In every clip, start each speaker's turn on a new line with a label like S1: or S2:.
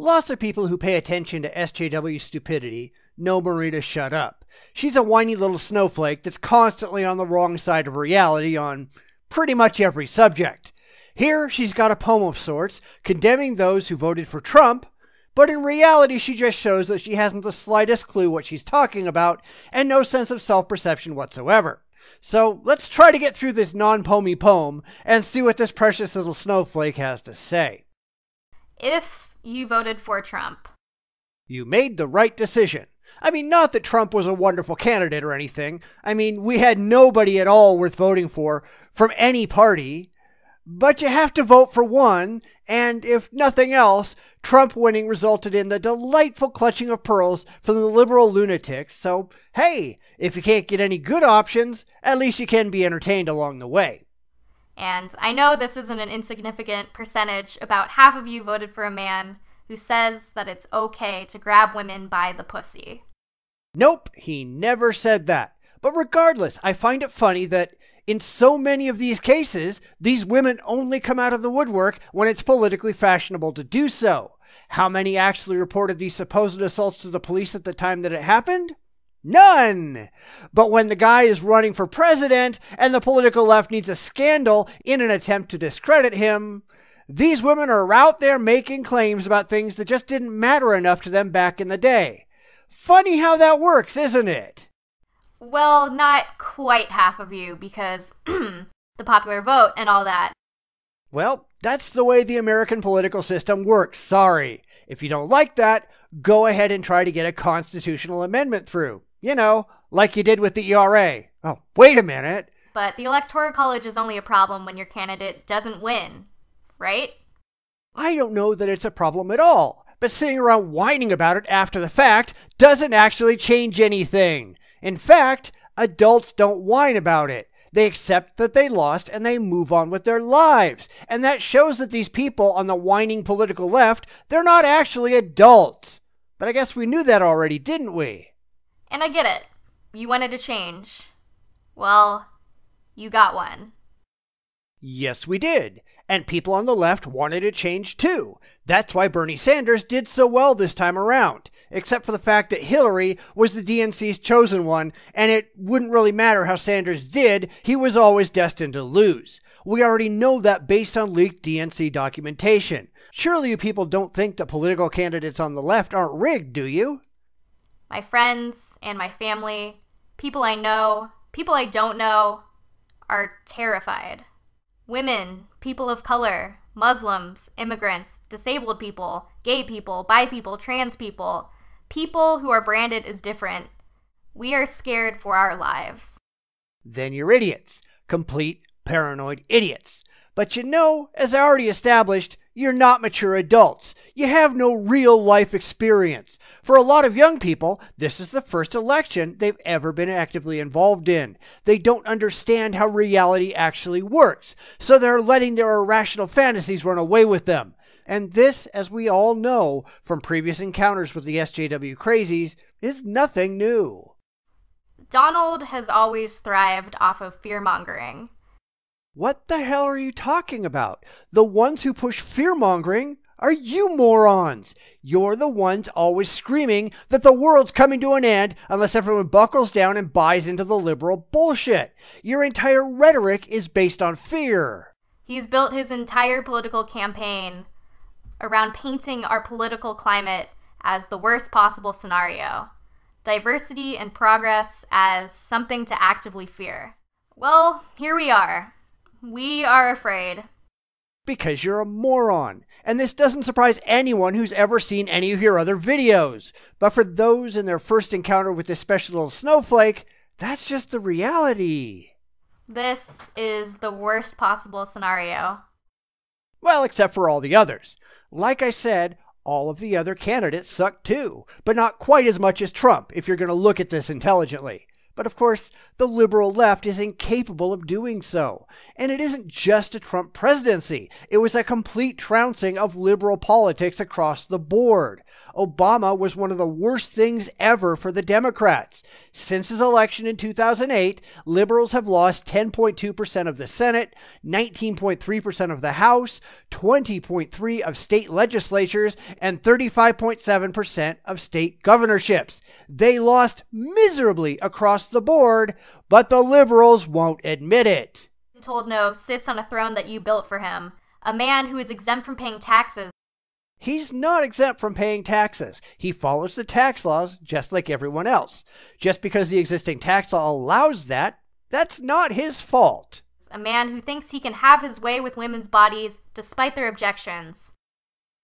S1: Lots of people who pay attention to SJW stupidity know Marie to shut up. She's a whiny little snowflake that's constantly on the wrong side of reality on pretty much every subject. Here, she's got a poem of sorts, condemning those who voted for Trump, but in reality she just shows that she hasn't the slightest clue what she's talking about and no sense of self-perception whatsoever. So let's try to get through this non-poemy poem and see what this precious little snowflake has to say.
S2: If you voted for Trump,
S1: you made the right decision. I mean, not that Trump was a wonderful candidate or anything. I mean, we had nobody at all worth voting for from any party. But you have to vote for one, and if nothing else, Trump winning resulted in the delightful clutching of pearls from the liberal lunatics. So, hey, if you can't get any good options, at least you can be entertained along the way.
S2: And I know this isn't an insignificant percentage. About half of you voted for a man who says that it's okay to grab women by the pussy.
S1: Nope, he never said that. But regardless, I find it funny that in so many of these cases, these women only come out of the woodwork when it's politically fashionable to do so. How many actually reported these supposed assaults to the police at the time that it happened? None! But when the guy is running for president and the political left needs a scandal in an attempt to discredit him, these women are out there making claims about things that just didn't matter enough to them back in the day. Funny how that works, isn't it?
S2: Well, not quite half of you, because the popular vote and all that.
S1: Well, that's the way the American political system works, sorry. If you don't like that, go ahead and try to get a constitutional amendment through. You know, like you did with the ERA. Oh, wait a minute.
S2: But the Electoral College is only a problem when your candidate doesn't win, right?
S1: I don't know that it's a problem at all, but sitting around whining about it after the fact doesn't actually change anything. In fact, adults don't whine about it. They accept that they lost and they move on with their lives. And that shows that these people on the whining political left, they're not actually adults. But I guess we knew that already, didn't we?
S2: And I get it. You wanted a change. Well, you got one.
S1: Yes, we did. And people on the left wanted a change too. That's why Bernie Sanders did so well this time around. Except for the fact that Hillary was the DNC's chosen one, and it wouldn't really matter how Sanders did, he was always destined to lose. We already know that based on leaked DNC documentation. Surely you people don't think that political candidates on the left aren't rigged, do you?
S2: My friends and my family, people I know, people I don't know, are terrified. Women, people of color, Muslims, immigrants, disabled people, gay people, bi people, trans people, people who are branded as different. We are scared for our lives.
S1: Then you're idiots. Complete paranoid idiots. But you know, as I already established, you're not mature adults. You have no real life experience. For a lot of young people, this is the first election they've ever been actively involved in. They don't understand how reality actually works, so they're letting their irrational fantasies run away with them. And this, as we all know from previous encounters with the SJW crazies, is nothing new.
S2: Donald has always thrived off of fear-mongering.
S1: What the hell are you talking about? The ones who push fear-mongering are you morons. You're the ones always screaming that the world's coming to an end unless everyone buckles down and buys into the liberal bullshit. Your entire rhetoric is based on fear.
S2: He's built his entire political campaign around painting our political climate as the worst possible scenario. Diversity and progress as something to actively fear. Well, here we are. We are afraid.
S1: Because you're a moron. And this doesn't surprise anyone who's ever seen any of your other videos. But for those in their first encounter with this special little snowflake, that's just the reality.
S2: This is the worst possible scenario.
S1: Well, except for all the others. Like I said, all of the other candidates suck too. But not quite as much as Trump, if you're going to look at this intelligently. But of course, the liberal left is incapable of doing so. And it isn't just a Trump presidency. It was a complete trouncing of liberal politics across the board. Obama was one of the worst things ever for the Democrats. Since his election in 2008, liberals have lost 10.2% of the Senate, 19.3% of the House, 20.3% of state legislatures, and 35.7% of state governorships. They lost miserably across the board, but the liberals won't admit it.
S2: Told no sits on a throne that you built for him, a man who is exempt from paying taxes.
S1: He's not exempt from paying taxes. He follows the tax laws just like everyone else. Just because the existing tax law allows that, that's not his fault.
S2: A man who thinks he can have his way with women's bodies despite their objections.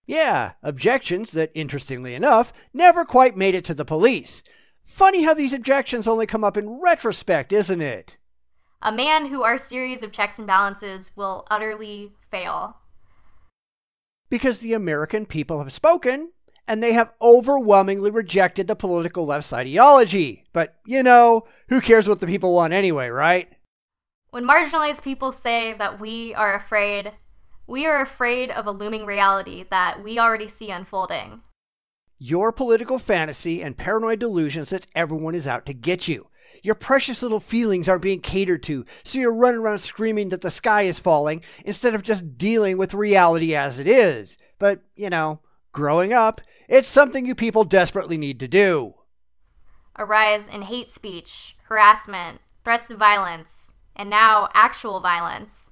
S1: Yeah, objections that, interestingly enough, never quite made it to the police. Funny how these objections only come up in retrospect, isn't it?
S2: A man who our series of checks and balances will utterly fail.
S1: Because the American people have spoken, and they have overwhelmingly rejected the political left's ideology. But, who cares what the people want anyway, right?
S2: When marginalized people say that we are afraid of a looming reality that we already see unfolding.
S1: Your political fantasy and paranoid delusion says everyone is out to get you. Your precious little feelings aren't being catered to, so you're running around screaming that the sky is falling instead of just dealing with reality as it is. But, growing up, it's something you people desperately need to do.
S2: A rise in hate speech, harassment, threats of violence, and now actual violence.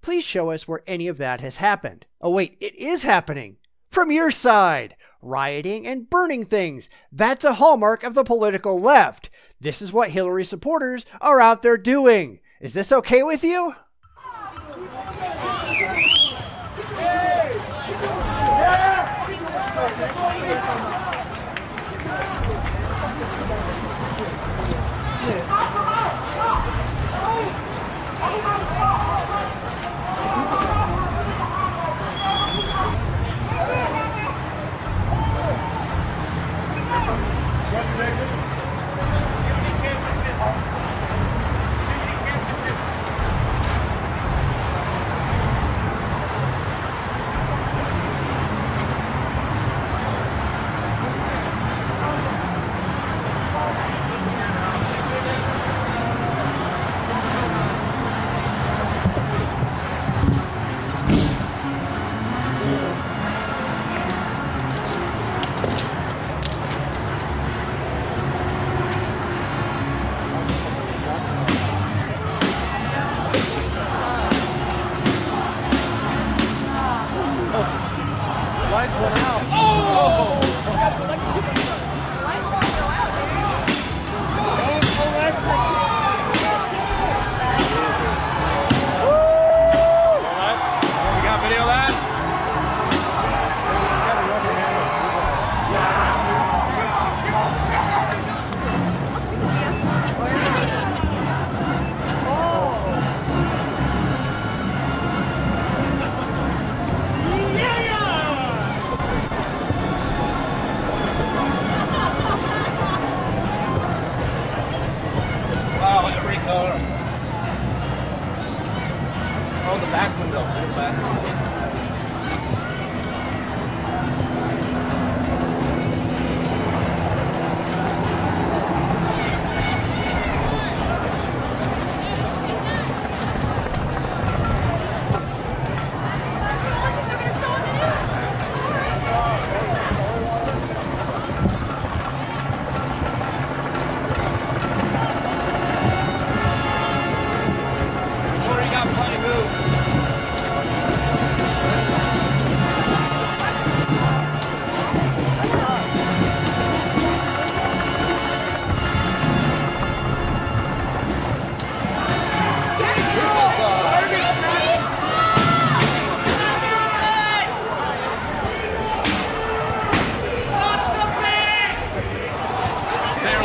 S1: Please show us where any of that has happened. Oh wait, it is happening. From your side, rioting and burning things. That's a hallmark of the political left. This is what Hillary supporters are out there doing. Is this okay with you?
S3: Oh, the back window. Pull back.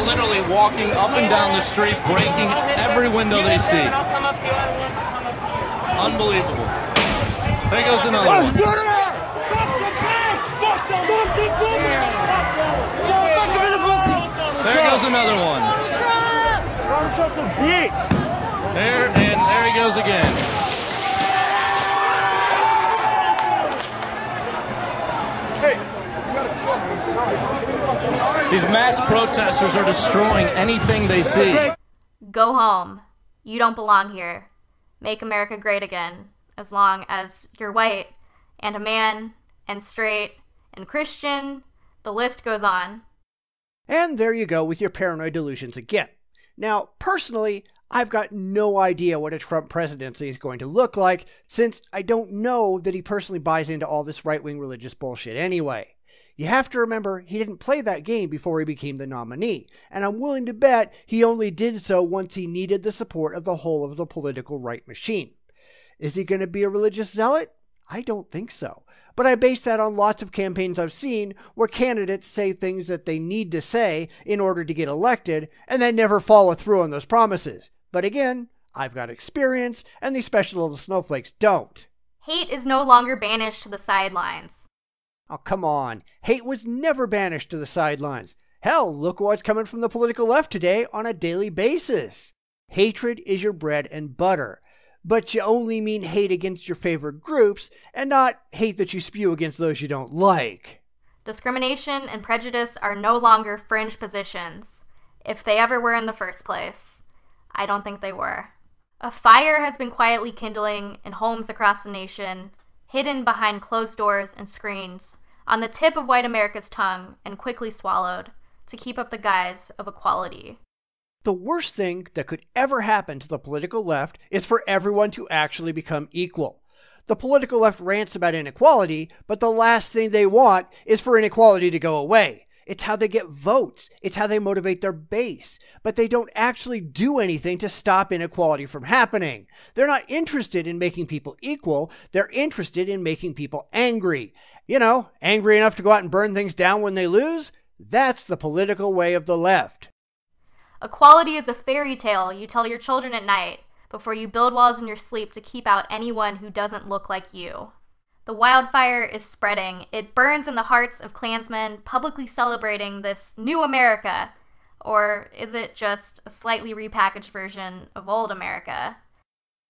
S3: Literally walking up and down the street, breaking every window they see. Unbelievable. There goes another one. There goes another one. Trump's a bitch. There he goes again. These mass protesters are destroying anything they see.
S2: Go home. You don't belong here. Make America great again, as long as you're white and a man and straight and Christian. The list goes on.
S1: And there you go with your paranoid delusions again. Now, personally, I've got no idea what a Trump presidency is going to look like, since I don't know that he personally buys into all this right-wing religious bullshit anyway. You have to remember, he didn't play that game before he became the nominee, and I'm willing to bet he only did so once he needed the support of the whole of the political right machine. Is he going to be a religious zealot? I don't think so. But I base that on lots of campaigns I've seen where candidates say things that they need to say in order to get elected and then never follow through on those promises. But again, I've got experience and these special little snowflakes don't.
S2: Hate is no longer banished to the sidelines.
S1: Oh, come on. Hate was never banished to the sidelines. Hell, look what's coming from the political left today on a daily basis. Hatred is your bread and butter. But you only mean hate against your favorite groups and not hate that you spew against those you don't like.
S2: Discrimination and prejudice are no longer fringe positions, if they ever were in the first place. I don't think they were. A fire has been quietly kindling in homes across the nation, hidden behind closed doors and screens, on the tip of white America's tongue and quickly swallowed to keep up the guise of equality.
S1: The worst thing that could ever happen to the political left is for everyone to actually become equal. The political left rants about inequality, but the last thing they want is for inequality to go away. It's how they get votes. It's how they motivate their base. But they don't actually do anything to stop inequality from happening. They're not interested in making people equal. They're interested in making people angry. You know, angry enough to go out and burn things down when they lose? That's the political way of the left.
S2: Equality is a fairy tale you tell your children at night before you build walls in your sleep to keep out anyone who doesn't look like you. The wildfire is spreading. It burns in the hearts of Klansmen publicly celebrating this new America. Or is it just a slightly repackaged version of old America?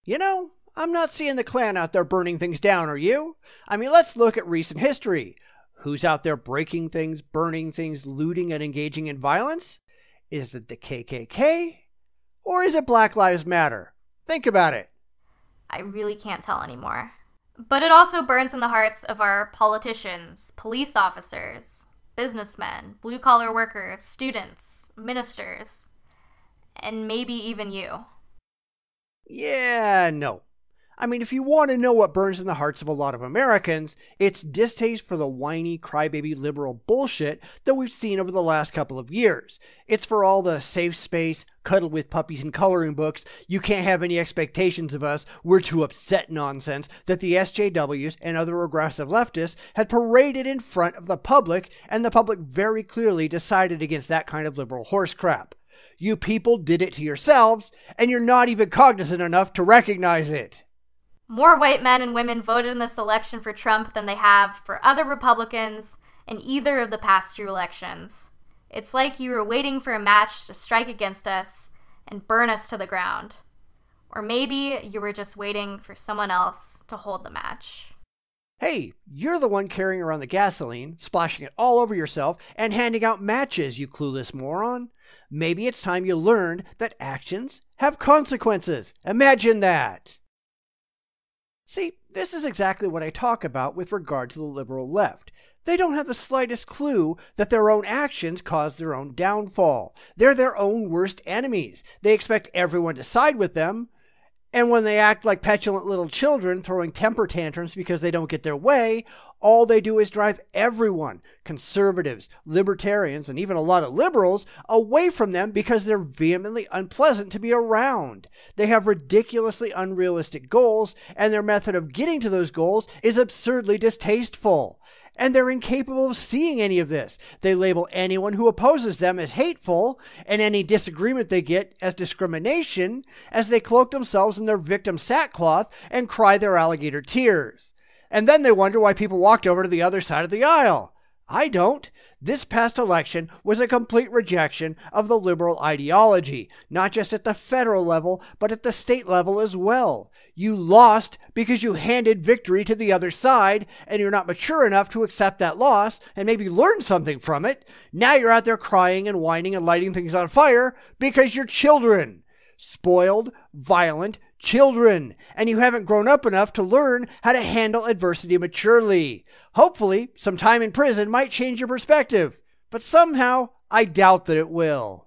S1: You know, I'm not seeing the Klan out there burning things down, are you? I mean, let's look at recent history. Who's out there breaking things, burning things, looting, and engaging in violence? Is it the KKK? Or is it Black Lives Matter? Think about it.
S2: I really can't tell anymore. But it also burns in the hearts of our politicians, police officers, businessmen, blue-collar workers, students, ministers, and maybe even you.
S1: Yeah, no. I mean, if you want to know what burns in the hearts of a lot of Americans, it's distaste for the whiny, crybaby liberal bullshit that we've seen over the last couple of years. It's for all the safe space, cuddle with puppies and coloring books, you can't have any expectations of us, we're too upset nonsense that the SJWs and other regressive leftists had paraded in front of the public, and the public very clearly decided against that kind of liberal horse crap. You people did it to yourselves, and you're not even cognizant enough to recognize it.
S2: More white men and women voted in this election for Trump than they have for other Republicans in either of the past two elections. It's like you were waiting for a match to strike against us and burn us to the ground. Or maybe you were just waiting for someone else to hold the match.
S1: Hey, you're the one carrying around the gasoline, splashing it all over yourself, and handing out matches, you clueless moron. Maybe it's time you learned that actions have consequences. Imagine that. See, this is exactly what I talk about with regard to the liberal left. They don't have the slightest clue that their own actions cause their own downfall. They're their own worst enemies. They expect everyone to side with them. And when they act like petulant little children throwing temper tantrums because they don't get their way, all they do is drive everyone, conservatives, libertarians, and even a lot of liberals, away from them because they're vehemently unpleasant to be around. They have ridiculously unrealistic goals, and their method of getting to those goals is absurdly distasteful. And they're incapable of seeing any of this. They label anyone who opposes them as hateful, and any disagreement they get as discrimination, as they cloak themselves in their victim sackcloth and cry their alligator tears. And then they wonder why people walked over to the other side of the aisle. I don't. This past election was a complete rejection of the liberal ideology, not just at the federal level, but at the state level as well. You lost because you handed victory to the other side, and you're not mature enough to accept that loss and maybe learn something from it. Now you're out there crying and whining and lighting things on fire because you're children. Spoiled, violent children, and you haven't grown up enough to learn how to handle adversity maturely. Hopefully, some time in prison might change your perspective, but somehow I doubt that it will.